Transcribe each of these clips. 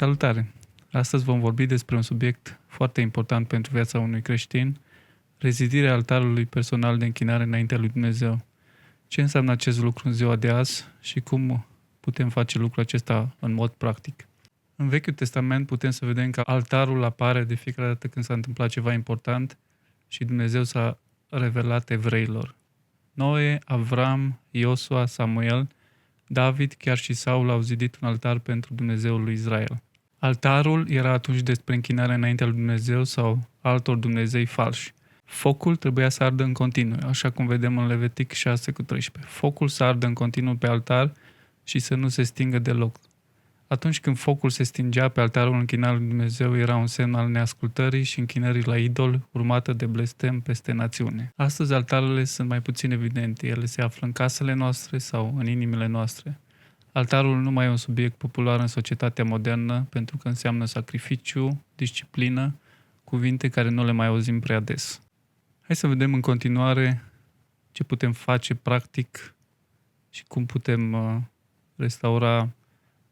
Salutare! Astăzi vom vorbi despre un subiect foarte important pentru viața unui creștin, rezidirea altarului personal de închinare înaintea lui Dumnezeu. Ce înseamnă acest lucru în ziua de azi și cum putem face lucrul acesta în mod practic? În Vechiul Testament putem să vedem că altarul apare de fiecare dată când s-a întâmplat ceva important și Dumnezeu s-a revelat evreilor. Noe, Avram, Iosua, Samuel, David, chiar și Saul au zidit un altar pentru Dumnezeul lui Israel. Altarul era atunci despre închinarea înaintea lui Dumnezeu sau altor dumnezei falși. Focul trebuia să ardă în continuu, așa cum vedem în Levitic 6:13. Focul să ardă în continuu pe altar și să nu se stingă deloc. Atunci când focul se stingea pe altarul închinat lui Dumnezeu, era un semn al neascultării și închinării la idol, urmată de blestem peste națiune. Astăzi altarele sunt mai puțin evidente, ele se află în casele noastre sau în inimile noastre. Altarul nu mai e un subiect popular în societatea modernă pentru că înseamnă sacrificiu, disciplină, cuvinte care nu le mai auzim prea des. Hai să vedem în continuare ce putem face practic și cum putem restaura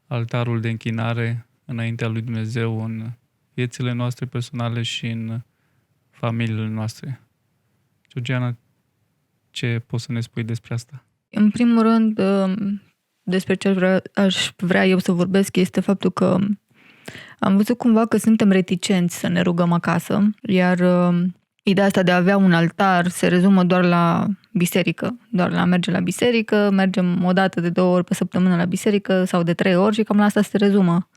altarul de închinare înaintea lui Dumnezeu în viețile noastre personale și în familiile noastre. Georgiana, ce poți să ne spui despre asta? În primul rând, despre ce aș vrea eu să vorbesc este faptul că am văzut cumva că suntem reticenți să ne rugăm acasă, iar ideea asta de a avea un altar se rezumă doar la biserică, doar la merge la biserică, mergem o dată de 2 ori pe săptămână la biserică sau de 3 ori și cam la asta se rezumă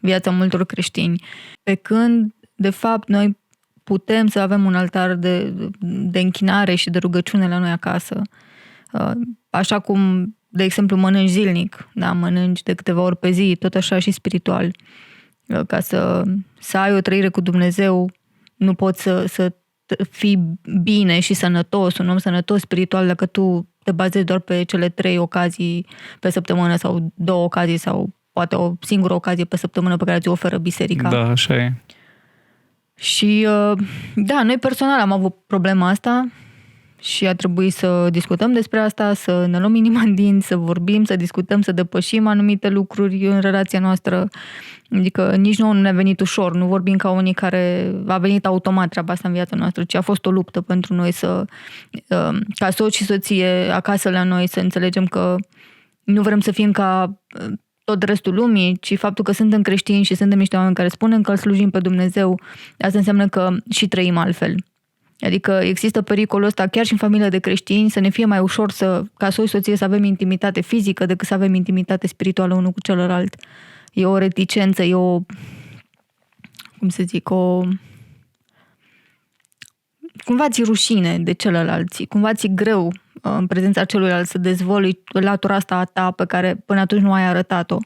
viața multor creștini. Pe când, de fapt, noi putem să avem un altar de închinare și de rugăciune la noi acasă. Așa cum, de exemplu, mănânci zilnic, da? Mănânci de câteva ori pe zi, tot așa și spiritual. Ca să ai o trăire cu Dumnezeu, nu poți să fii bine și sănătos, un om sănătos spiritual, dacă tu te bazezi doar pe cele 3 ocazii pe săptămână sau 2 ocazii sau poate o singură ocazie pe săptămână pe care ți-o oferă biserica. Da, așa e. Și da, noi personal am avut problema asta și a trebuit să discutăm despre asta, să ne luăm inima în dinți, să vorbim, să discutăm, să depășim anumite lucruri în relația noastră. Adică nici nouă nu ne-a venit ușor, nu vorbim ca unii care a venit automat treaba asta în viața noastră, ci a fost o luptă pentru noi ca soț și soție acasă la noi, să înțelegem că nu vrem să fim ca tot restul lumii, ci faptul că suntem creștini și suntem niște oameni care spunem că îl slujim pe Dumnezeu, asta înseamnă că și trăim altfel. Adică există pericolul ăsta chiar și în familia de creștini să ne fie mai ușor ca soț și soție să avem intimitate fizică decât să avem intimitate spirituală unul cu celălalt. E o reticență, e o, cumva ți rușine de celălalt, cumva ți greu în prezența celuilalt să dezvolui latura asta a ta pe care până atunci nu ai arătat-o.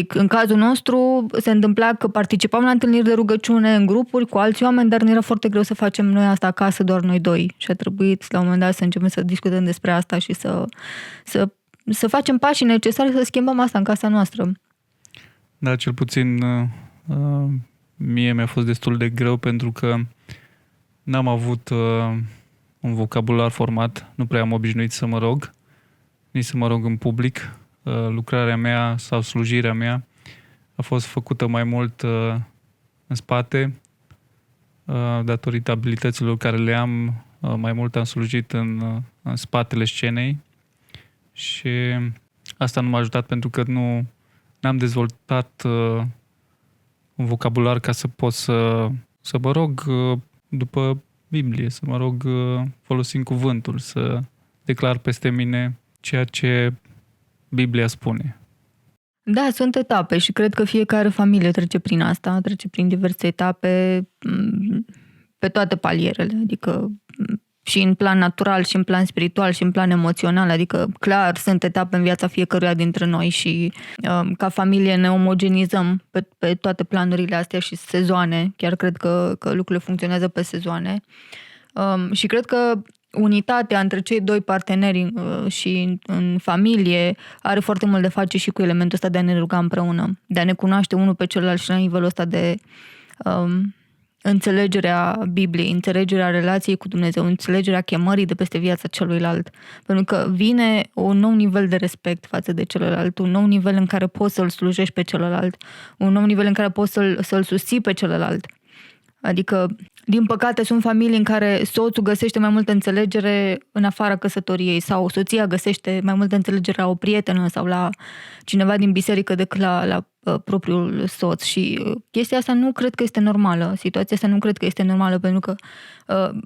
În cazul nostru se întâmpla că participam la întâlniri de rugăciune în grupuri cu alți oameni, dar ne era foarte greu să facem noi asta acasă, doar noi doi. Și a trebuit la un moment dat să începem să discutăm despre asta și să facem pașii necesari să schimbăm asta în casa noastră. Da, cel puțin mie mi-a fost destul de greu pentru că n-am avut un vocabular format, nu prea am obișnuit să mă rog, nici să mă rog în public. Lucrarea mea sau slujirea mea a fost făcută mai mult în spate, datorită abilităților care le am, mai mult am slujit în spatele scenei și asta nu m-a ajutat pentru că n-am dezvoltat un vocabular ca să pot să mă rog după Biblie, să mă rog folosind cuvântul, să declar peste mine ceea ce Biblia spune. Da, sunt etape și cred că fiecare familie trece prin asta, trece prin diverse etape pe toate palierele, adică și în plan natural, și în plan spiritual, și în plan emoțional, adică clar sunt etape în viața fiecăruia dintre noi și ca familie ne omogenizăm pe toate planurile astea și sezoane, chiar cred că lucrurile funcționează pe sezoane și cred că unitatea între cei 2 parteneri și în familie are foarte mult de face și cu elementul ăsta de a ne ruga împreună, de a ne cunoaște unul pe celălalt și la nivelul ăsta de înțelegerea Bibliei, înțelegerea relației cu Dumnezeu, înțelegerea chemării de peste viața celuilalt. Pentru că vine un nou nivel de respect față de celălalt, un nou nivel în care poți să-l slujești pe celălalt, un nou nivel în care poți să-l susții pe celălalt. Adică, din păcate, sunt familii în care soțul găsește mai multă înțelegere în afara căsătoriei sau soția găsește mai multă înțelegere la o prietenă sau la cineva din biserică decât la propriul soț. Și chestia asta nu cred că este normală. Situația asta nu cred că este normală, pentru că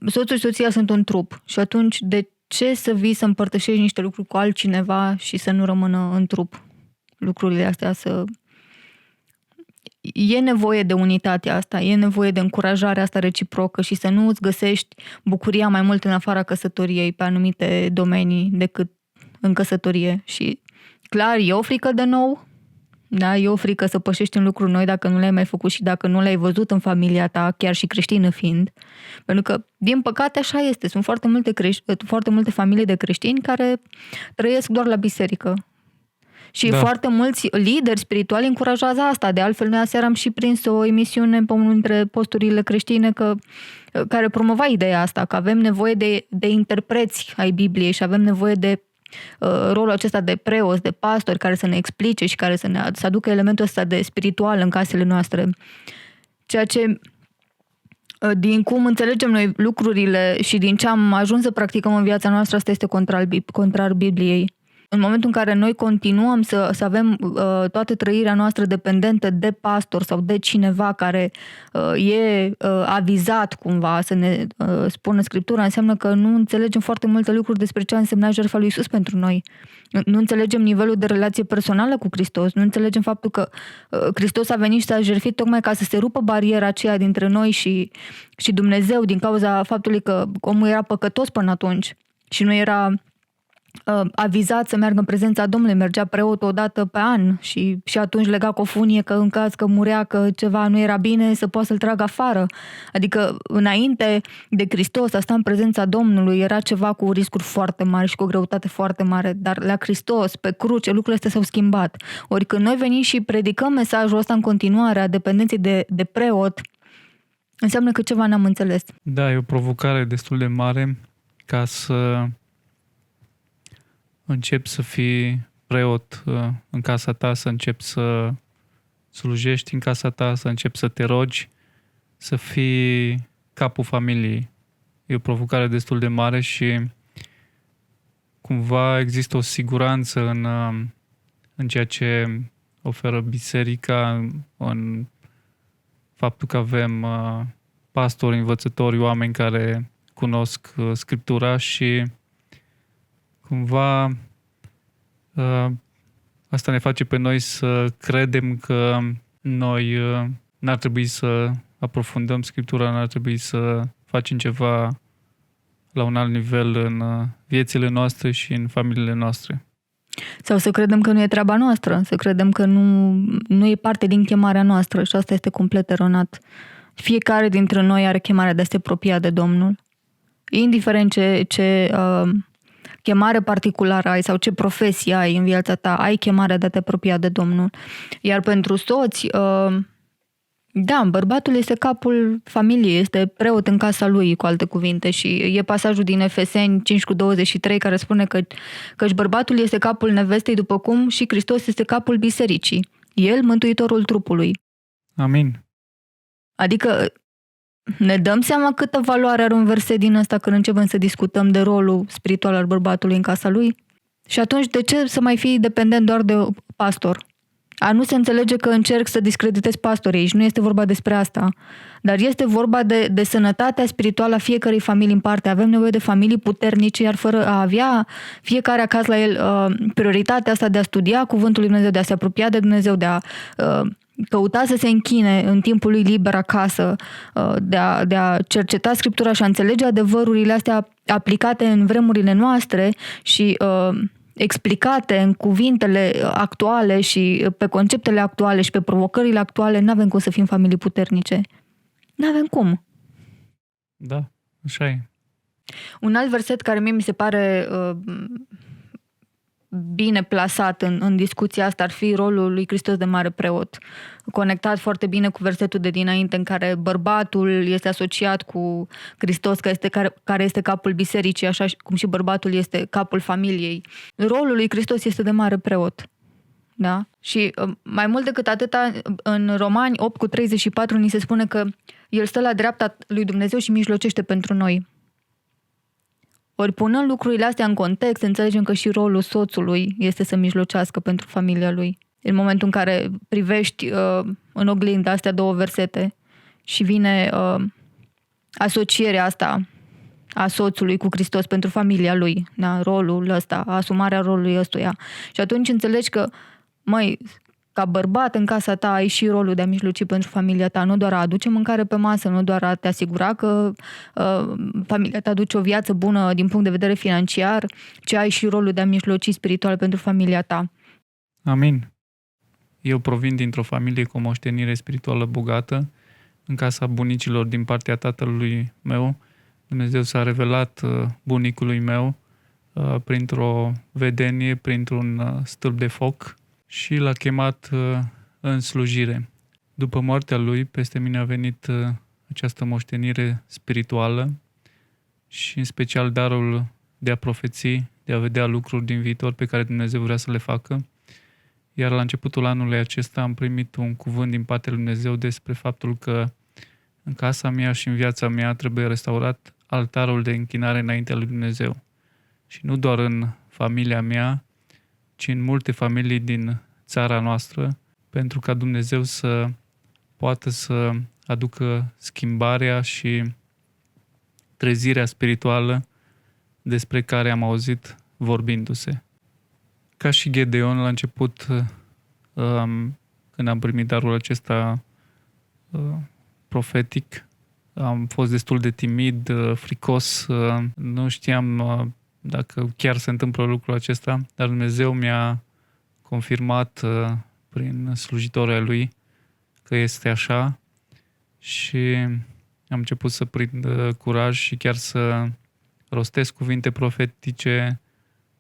soțul și soția sunt un trup. Și atunci, de ce să vii să împărtășești niște lucruri cu altcineva și să nu rămână în trup lucrurile astea să... E nevoie de unitatea asta, e nevoie de încurajarea asta reciprocă și să nu îți găsești bucuria mai mult în afara căsătoriei pe anumite domenii decât în căsătorie. Și clar, e o frică de nou, da? E o frică să pășești în lucruri noi dacă nu le-ai mai făcut și dacă nu le-ai văzut în familia ta, chiar și creștină fiind. Pentru că, din păcate, așa este. Sunt foarte multe familii de creștini care trăiesc doar la biserică. Și foarte mulți lideri spirituali încurajează asta. De altfel, noi aseară am și prins o emisiune pe unul dintre posturile creștine care promova ideea asta, că avem nevoie de interpreți ai Bibliei și avem nevoie de rolul acesta de preoți, de pastori care să ne explice și care să aducă elementul ăsta de spiritual în casele noastre. Ceea ce, din cum înțelegem noi lucrurile și din ce am ajuns să practicăm în viața noastră, asta este contrar Bibliei. În momentul în care noi continuăm să avem toată trăirea noastră dependentă de pastor sau de cineva care e avizat cumva să ne spună Scriptura, înseamnă că nu înțelegem foarte multe lucruri despre ce a însemnat jertfa lui Iisus pentru noi. Nu înțelegem nivelul de relație personală cu Hristos, nu înțelegem faptul că Hristos a venit și s-a jertfit tocmai ca să se rupă bariera aceea dintre noi și Dumnezeu, din cauza faptului că omul era păcătos până atunci și nu era avizat să meargă în prezența Domnului, mergea preotul o dată pe an și atunci lega cu o funie că în caz că murea, că ceva nu era bine, să poată să-l tragă afară. Adică înainte de Hristos, a sta în prezența Domnului era ceva cu riscuri foarte mari și cu o greutate foarte mare, dar la Hristos, pe cruce, lucrurile astea s-au schimbat. Ori când noi venim și predicăm mesajul ăsta în continuare a dependenței de preot, înseamnă că ceva n-am înțeles. Da, e o provocare destul de mare ca să începi să fii preot în casa ta, să începi să slujești în casa ta, să începi să te rogi, să fii capul familiei. E o provocare destul de mare și cumva există o siguranță în ceea ce oferă biserica, în faptul că avem pastori, învățători, oameni care cunosc Scriptura și cumva asta ne face pe noi să credem că noi n-ar trebui să aprofundăm Scriptura, n-ar trebui să facem ceva la un alt nivel în viețile noastre și în familiile noastre. Sau să credem că nu e treaba noastră, să credem că nu e parte din chemarea noastră și asta este complet eronat. Fiecare dintre noi are chemarea de a se apropia de Domnul. Indiferent ce chemare particulară ai sau ce profesie ai în viața ta, ai chemarea de a te apropia de Domnul. Iar pentru soți, da, bărbatul este capul familiei, este preot în casa lui, cu alte cuvinte, și e pasajul din Efeseni 5:23 care spune căci bărbatul este capul nevestei, după cum și Hristos este capul bisericii, el mântuitorul trupului. Amin. Adică ne dăm seama câtă valoare are un verset din ăsta când începem să discutăm de rolul spiritual al bărbatului în casa lui? Și atunci de ce să mai fii dependent doar de pastor? Nu se înțelege că încerc să discreditez pastorii aici, nu este vorba despre asta. Dar este vorba de sănătatea spirituală a fiecărei familii în parte. Avem nevoie de familii puternice, iar fără a avea fiecare acasă la el prioritatea asta de a studia Cuvântul lui Dumnezeu, de a se apropia de Dumnezeu, de a căuta să se închine în timpul lui liber acasă, de a cerceta Scriptura și a înțelege adevărurile astea aplicate în vremurile noastre și explicate în cuvintele actuale și pe conceptele actuale și pe provocările actuale, n-avem cum să fim familii puternice. N-avem cum. Da, așa e. Un alt verset care mie mi se pare bine plasat în discuția asta ar fi rolul lui Hristos de mare preot, conectat foarte bine cu versetul de dinainte în care bărbatul este asociat cu Hristos, care este capul bisericii, așa cum și bărbatul este capul familiei. Rolul lui Hristos este de mare preot. Da? Și mai mult decât atâta, în Romani 8:34 ni se spune că el stă la dreapta lui Dumnezeu și mijlocește pentru noi. Ori punând lucrurile astea în context, înțelegem că și rolul soțului este să mijlocească pentru familia lui. În momentul în care privești în oglindă astea două versete și vine asocierea asta a soțului cu Hristos pentru familia lui, da? Rolul ăsta, asumarea rolului ăstuia. Și atunci înțelegi că, ca bărbat în casa ta ai și rolul de a mijloci pentru familia ta, nu doar a aduce mâncare pe masă, nu doar a te asigura că familia ta aduce o viață bună din punct de vedere financiar, ci ai și rolul de a mijloci spiritual pentru familia ta. Amin. Eu provin dintr-o familie cu o moștenire spirituală bogată. În casa bunicilor din partea tatălui meu, Dumnezeu s-a revelat bunicului meu printr-o vedenie, printr-un stâlp de foc și l-a chemat în slujire. După moartea lui, peste mine a venit această moștenire spirituală și în special darul de a profeți, de a vedea lucruri din viitor pe care Dumnezeu vrea să le facă. Iar la începutul anului acesta am primit un cuvânt din partea lui Dumnezeu despre faptul că în casa mea și în viața mea trebuie restaurat altarul de închinare înaintea lui Dumnezeu. Și nu doar în familia mea, ci în multe familii din țara noastră, pentru ca Dumnezeu să poată să aducă schimbarea și trezirea spirituală despre care am auzit vorbindu-se. Ca și Gedeon, la început, când am primit darul acesta profetic, am fost destul de timid, fricos, nu știam dacă chiar se întâmplă lucrul acesta, dar Dumnezeu mi-a confirmat prin slujitorii lui că este așa și am început să prind curaj și chiar să rostesc cuvinte profetice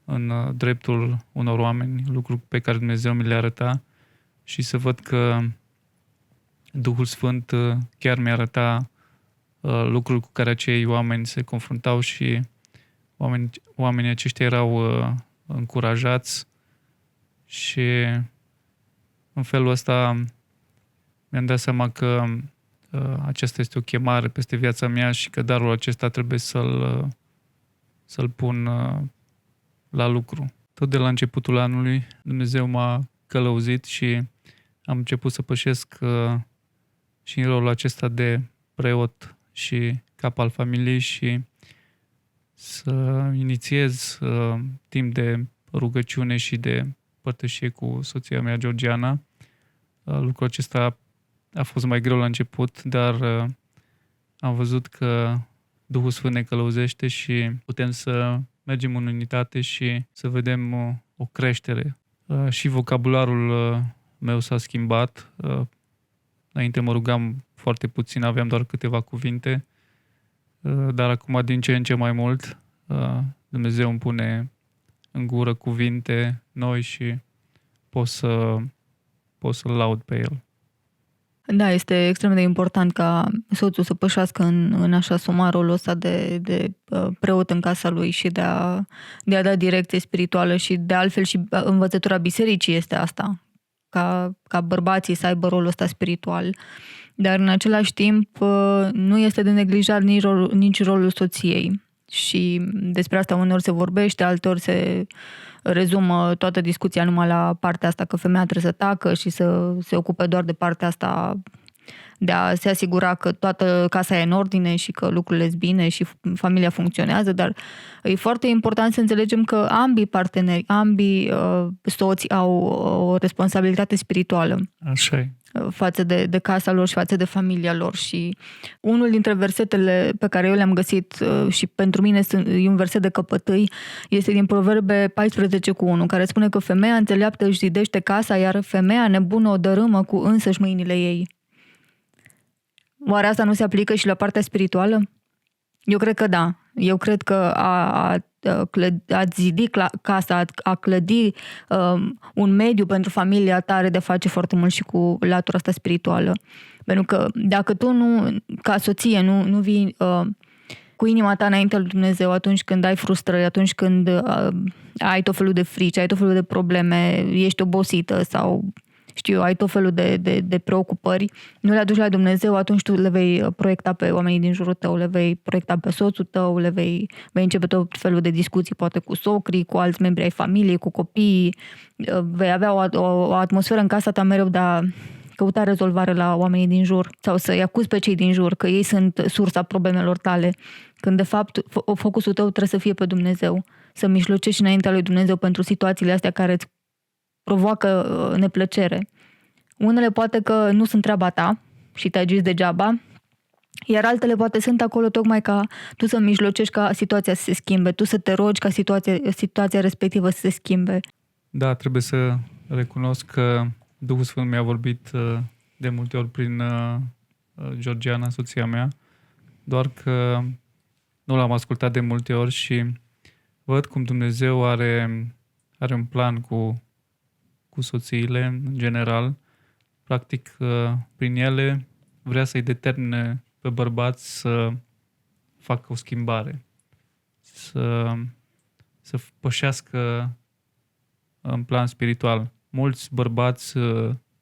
în dreptul unor oameni, lucruri pe care Dumnezeu mi le arăta și să văd că Duhul Sfânt chiar mi arăta lucruri cu care acei oameni se confruntau și oamenii aceștia erau încurajați și în felul ăsta mi-am dat seama că aceasta este o chemare peste viața mea și că darul acesta trebuie să-l pun la lucru. Tot de la începutul anului Dumnezeu m-a călăuzit și am început să pășesc și în rolul acesta de preot și cap al familiei și să inițiez timp de rugăciune și de părtășie cu soția mea, Georgiana. Lucrul acesta a fost mai greu la început, dar am văzut că Duhul Sfânt ne călăuzește și putem să mergem în unitate și să vedem o creștere. Și vocabularul meu s-a schimbat. Înainte mă rugam foarte puțin, aveam doar câteva cuvinte, dar acum din ce în ce mai mult Dumnezeu îmi pune în gură cuvinte noi și pot să-L laud pe El. Da, este extrem de important ca soțul să pășească în a-și asuma rolul ăsta de preot în casa lui și de a da direcție spirituală și de altfel și învățătura bisericii este asta, ca bărbații să aibă rolul ăsta spiritual. Dar în același timp nu este de neglijat nici rolul soției. Și despre asta uneori se vorbește, alteori se rezumă toată discuția numai la partea asta că femeia trebuie să tacă și să se ocupe doar de partea asta de a se asigura că toată casa e în ordine și că lucrurile sunt bine și familia funcționează, dar e foarte important să înțelegem că ambii parteneri, ambii soți au o responsabilitate spirituală. Așa e. Față de casa lor și față de familia lor. Și unul dintre versetele pe care eu le-am găsit și pentru mine e un verset de căpătâi, este din Proverbe 14:1, care spune că femeia înțeleaptă își zidește casa, iar femeia nebună o dărâmă cu însăși mâinile ei. Oare asta nu se aplică și la partea spirituală? Eu cred că da. Eu cred că a a-ți zidi casa, a clădi un mediu pentru familia ta are de face foarte mult și cu latura asta spirituală. Pentru că dacă tu nu, ca soție, nu vii cu inima ta înaintea lui Dumnezeu atunci când ai frustrări, atunci când ai tot felul de frici, ai tot felul de probleme, ești obosită sau ai tot felul de preocupări, nu le aduci la Dumnezeu, atunci tu le vei proiecta pe oamenii din jurul tău, le vei proiecta pe soțul tău, vei începe tot felul de discuții, poate cu socrii, cu alți membri ai familiei, cu copiii, vei avea o atmosferă în casa ta mereu de a căuta rezolvare la oamenii din jur sau să-i acuzi pe cei din jur că ei sunt sursa problemelor tale, când de fapt focusul tău trebuie să fie pe Dumnezeu, să mijlocești înaintea lui Dumnezeu pentru situațiile astea care îți provoacă neplăcere. Unele poate că nu sunt treaba ta și te agiți degeaba, iar altele poate sunt acolo tocmai ca tu să mijlocești ca situația să se schimbe, tu să te rogi ca situația respectivă să se schimbe. Da, trebuie să recunosc că Duhul Sfânt mi-a vorbit de multe ori prin Georgiana, soția mea, doar că nu l-am ascultat de multe ori și văd cum Dumnezeu are un plan cu soțiile în general. Practic, prin ele vrea să-i determine pe bărbați să facă o schimbare, să pășească în plan spiritual. Mulți bărbați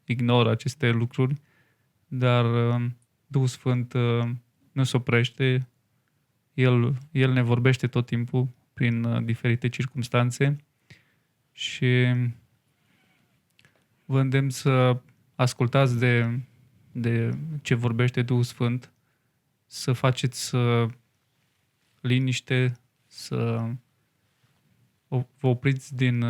ignoră aceste lucruri, dar Duhul Sfânt nu se oprește. El ne vorbește tot timpul prin diferite circumstanțe și vă îndemn să ascultați de ce vorbește Duhul Sfânt, să faceți liniște, să vă opriți din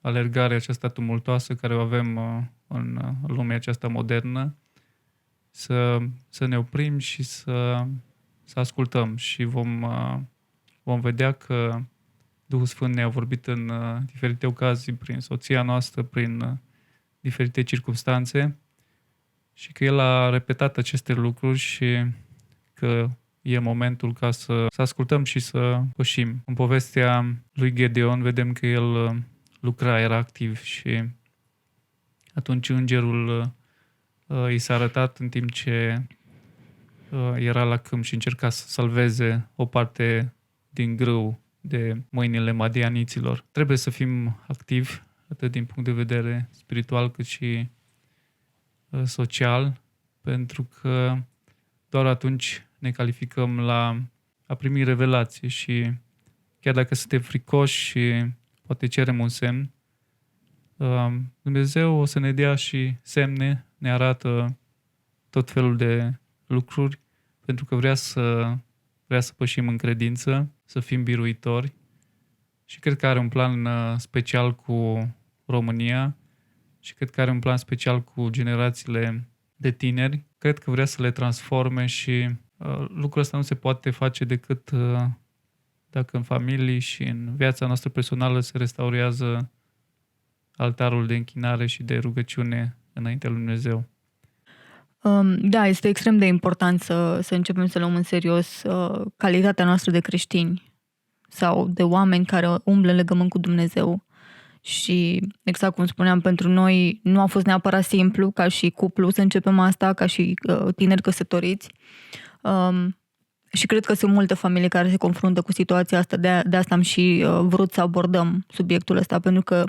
alergarea aceasta tumultoasă care o avem în lumea aceasta modernă, să ne oprim și să ascultăm și vom vedea că Duhul Sfânt ne-a vorbit în diferite ocazii prin soția noastră, prin diferite circumstanțe și că El a repetat aceste lucruri și că e momentul ca să ascultăm și să pășim. În povestea lui Gedeon vedem că el lucra, era activ și atunci îngerul i s-a arătat în timp ce era la câmp și încerca să salveze o parte din grâu de mâinile madianiților. Trebuie să fim activi, atât din punct de vedere spiritual cât și social, pentru că doar atunci ne calificăm a primi revelație și chiar dacă suntem fricoși și poate cerem un semn, Dumnezeu o să ne dea și semne, ne arată tot felul de lucruri, pentru că vrea să pășim în credință, să fim biruitori și cred că are un plan special cu România și cred că are un plan special cu generațiile de tineri. Cred că vrea să le transforme și lucrul ăsta nu se poate face decât dacă în familii și în viața noastră personală se restaurează altarul de închinare și de rugăciune înaintea lui Dumnezeu. Da, este extrem de important să începem să luăm în serios calitatea noastră de creștini sau de oameni care umblă în legământ cu Dumnezeu. Și exact cum spuneam, pentru noi nu a fost neapărat simplu ca și cuplu să începem asta, ca și tineri căsătoriți. Și cred că sunt multe familii care se confruntă cu situația asta, de asta am și vrut să abordăm subiectul ăsta, pentru că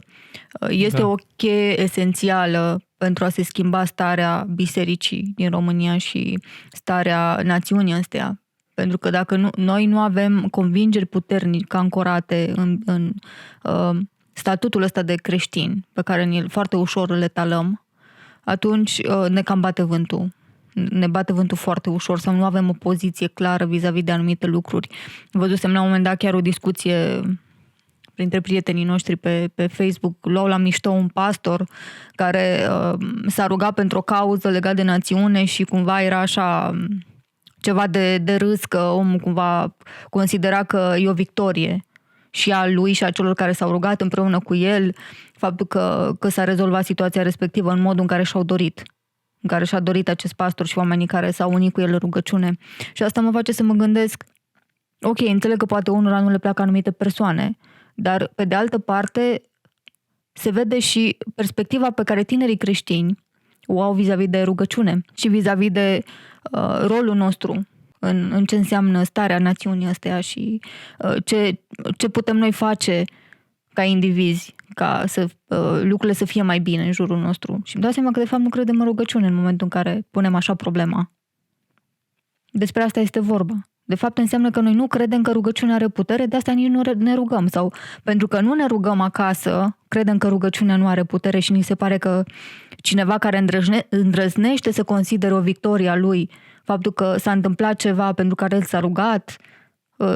este o cheie esențială pentru a se schimba starea bisericii din România și starea națiunii astea. Pentru că dacă noi nu avem convingeri puternice ancorate în statutul ăsta de creștin, pe care foarte ușor îl etalăm, atunci ne cam bate vântul. Ne bate vântul foarte ușor sau nu avem o poziție clară vis-a-vis de anumite lucruri. Văzusem la un moment dat chiar o discuție printre prietenii noștri pe Facebook, luau la mișto un pastor care s-a rugat pentru o cauză legată de națiune și cumva era așa ceva de râs, că omul cumva considera că e o victorie și a lui și a celor care s-au rugat împreună cu el, faptul că s-a rezolvat situația respectivă în modul în care și-au dorit. În care și-a dorit acest pastor și oamenii care s-au unit cu el în rugăciune. Și asta mă face să mă gândesc Ok, înțeleg că poate unora nu le plac anumite persoane, dar pe de altă parte se vede și perspectiva pe care tinerii creștini o au vis-a-vis de rugăciune și vis-a-vis de rolul nostru în ce înseamnă starea națiunii astea și ce putem noi face ca indivizi ca să lucrurile să fie mai bine în jurul nostru. Și îmi dau seama că de fapt nu credem în rugăciune în momentul în care punem așa problema. Despre asta este vorba. De fapt înseamnă că noi nu credem că rugăciunea are putere, de asta nici nu ne rugăm. Sau pentru că nu ne rugăm acasă, credem că rugăciunea nu are putere și ni se pare că cineva care îndrăznește să considere o victorie a lui, faptul că s-a întâmplat ceva pentru care el s-a rugat,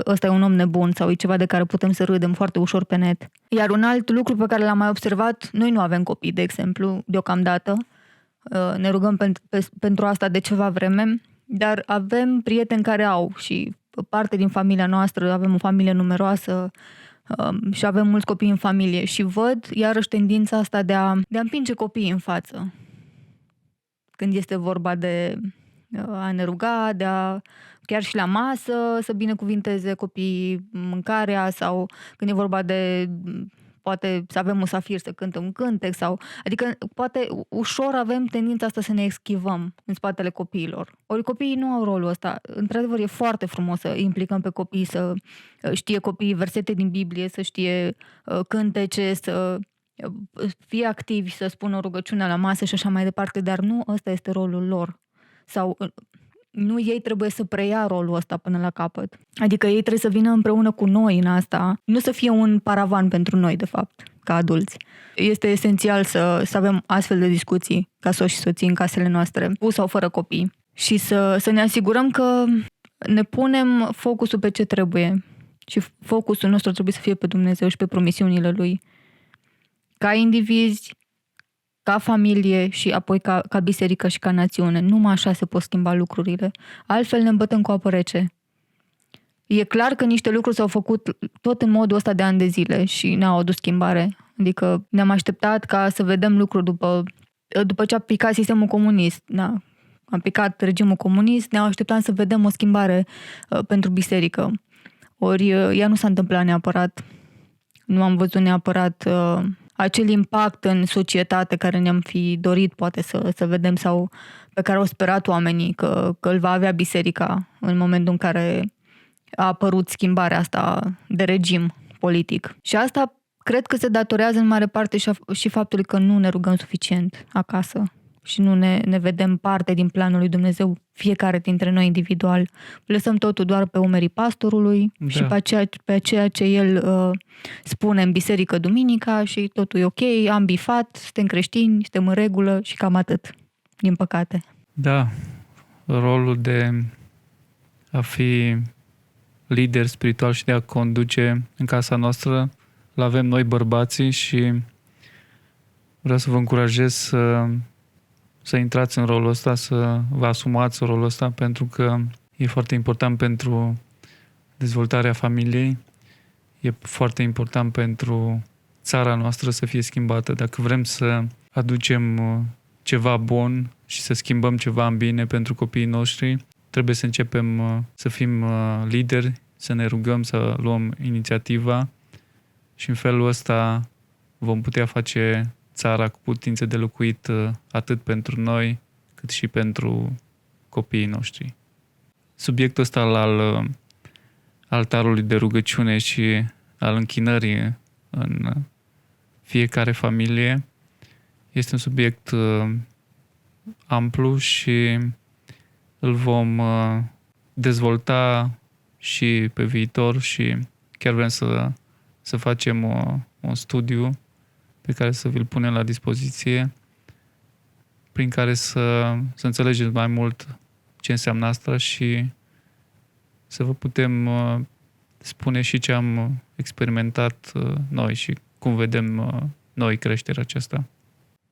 ăsta e un om nebun sau e ceva de care putem să râdem foarte ușor pe net. Iar un alt lucru pe care l-am mai observat, noi nu avem copii, de exemplu, deocamdată. Ne rugăm pentru asta de ceva vreme, dar avem prieteni care au și parte din familia noastră, avem o familie numeroasă și avem mulți copii în familie și văd iarăși tendința asta de a împinge copiii în față. Când este vorba de a ne ruga, de a chiar și la masă să binecuvinteze copiii mâncarea sau când e vorba de poate să avem musafir să cântă un cântec sau adică poate ușor avem tendința asta să ne eschivăm în spatele copiilor. Ori copiii nu au rolul ăsta. Într-adevăr e foarte frumos să implicăm pe copii, să știe copiii versete din Biblie, să știe cântece, să fie activi, să spună rugăciunea la masă și așa mai departe, dar nu ăsta este rolul lor. Sau nu ei trebuie să preia rolul ăsta până la capăt. Adică ei trebuie să vină împreună cu noi în asta, nu să fie un paravan pentru noi, de fapt, ca adulți. Este esențial să avem astfel de discuții ca soți și soții în casele noastre, cu sau fără copii. Și să ne asigurăm că ne punem focusul pe ce trebuie. Și focusul nostru trebuie să fie pe Dumnezeu și pe promisiunile Lui. Ca indivizi, ca familie și apoi ca biserică și ca națiune. Numai așa se pot schimba lucrurile. Altfel ne îmbătăm cu apă rece. E clar că niște lucruri s-au făcut tot în modul ăsta de ani de zile și ne-au adus schimbare. Adică ne-am așteptat ca să vedem lucruri după ce a picat sistemul comunist. Da. A picat regimul comunist, ne-au așteptat să vedem o schimbare pentru biserică. Ori ea nu s-a întâmplat neapărat. Nu am văzut neapărat acel impact în societate care ne-am fi dorit poate să vedem sau pe care au sperat oamenii că îl va avea biserica în momentul în care a apărut schimbarea asta de regim politic. Și asta cred că se datorează în mare parte și faptului că nu ne rugăm suficient acasă și nu ne vedem parte din planul lui Dumnezeu, fiecare dintre noi individual. Lăsăm totul doar pe umerii pastorului și pe ceea ce el spune în biserică duminica și totul e ok, am bifat, suntem creștini, suntem în regulă și cam atât, din păcate. Da, rolul de a fi lider spiritual și de a conduce în casa noastră îl avem noi bărbații și vreau să vă încurajez să intrați în rolul ăsta, să vă asumați rolul ăsta, pentru că e foarte important pentru dezvoltarea familiei, e foarte important pentru țara noastră să fie schimbată. Dacă vrem să aducem ceva bun și să schimbăm ceva în bine pentru copiii noștri, trebuie să începem să fim lideri, să ne rugăm, să luăm inițiativa și în felul ăsta vom putea face țara cu putință de locuit atât pentru noi, cât și pentru copiii noștri. Subiectul ăsta al altarului de rugăciune și al închinării în fiecare familie este un subiect amplu și îl vom dezvolta și pe viitor și chiar vrem să facem un studiu pe care să vi-l punem la dispoziție, prin care să înțelegeți mai mult ce înseamnă asta și să vă putem spune și ce am experimentat noi și cum vedem noi creșterea aceasta.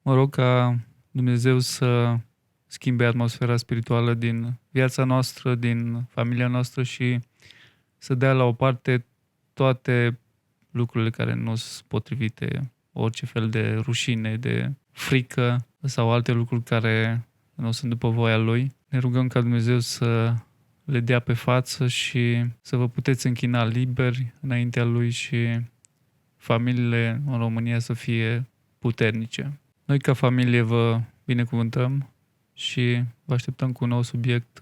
Mă rog ca Dumnezeu să schimbe atmosfera spirituală din viața noastră, din familia noastră și să dea la o parte toate lucrurile care nu sunt potrivite, orice fel de rușine, de frică sau alte lucruri care nu sunt după voia Lui. Ne rugăm ca Dumnezeu să le dea pe față și să vă puteți închina liberi înaintea Lui și familiile în România să fie puternice. Noi ca familie vă binecuvântăm și vă așteptăm cu un nou subiect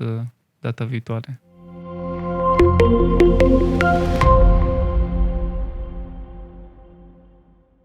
data viitoare.